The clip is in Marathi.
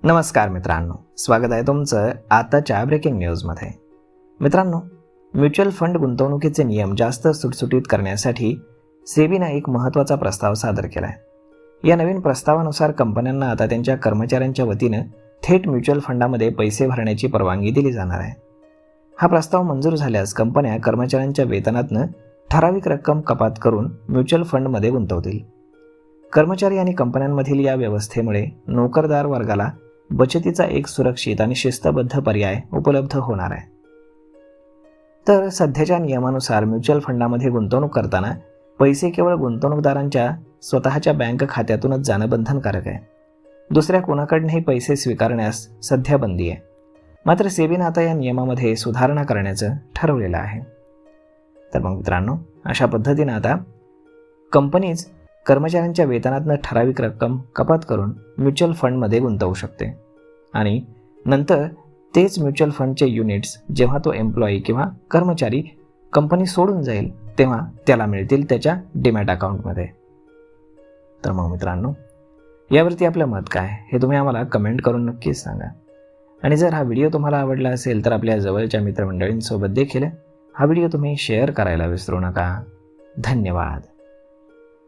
नमस्कार मित्रांनो, स्वागत आहे तुमचं आताच्या ब्रेकिंग न्यूजमध्ये. मित्रांनो, म्युच्युअल फंड गुंतवणुकीचे नियम जास्त सुटसुटीत करण्यासाठी सेबीने एक महत्त्वाचा प्रस्ताव सादर केला आहे. या नवीन प्रस्तावानुसार कंपन्यांना आता त्यांच्या कर्मचाऱ्यांच्या वतीनं थेट म्युच्युअल फंडामध्ये पैसे भरण्याची परवानगी दिली जाणार आहे. हा प्रस्ताव मंजूर झाल्यास कंपन्या कर्मचाऱ्यांच्या वेतनातनं ठराविक रक्कम कपात करून म्युच्युअल फंडमध्ये गुंतवतील. कर्मचारी आणि कंपन्यांमधील या व्यवस्थेमुळे नोकरदार वर्गाला बचतीचा एक सुरक्षित आणि शिस्तबद्ध पर्याय उपलब्ध होणार आहे. तर सध्याच्या नियमानुसार म्युच्युअल फंडामध्ये गुंतवणूक करताना पैसे केवळ गुंतवणूकदारांच्या स्वतःच्या बँक खात्यातूनच जाणं बंधनकारक आहे. दुसऱ्या कोणाकडूनही पैसे स्वीकारण्यास सध्या बंदी आहे. मात्र सेबीने आता या नियमामध्ये सुधारणा करण्याचं ठरवलेलं आहे. तर मग मित्रांनो, अशा पद्धतीनं आता कंपनीज कर्मचाऱ्यांच्या वेतनातनं ठराविक रक्कम कपात करून म्युच्युअल फंडमध्ये गुंतवू शकते आणि नंतर तेच म्युच्युअल फंडचे युनिट्स जेव्हा तो एम्प्लॉई किंवा कर्मचारी कंपनी सोडून जाईल तेव्हा त्याला मिळतील त्याच्या डीमॅट अकाउंटमध्ये. तर मग मित्रांनो, यावरती आपलं मत काय हे तुम्ही आम्हाला कमेंट करून नक्कीच सांगा. आणि जर हा व्हिडिओ तुम्हाला आवडला असेल तर आपल्या जवळच्या मित्रमंडळींसोबत देखील हा व्हिडिओ तुम्ही शेअर करायला विसरू नका. धन्यवाद.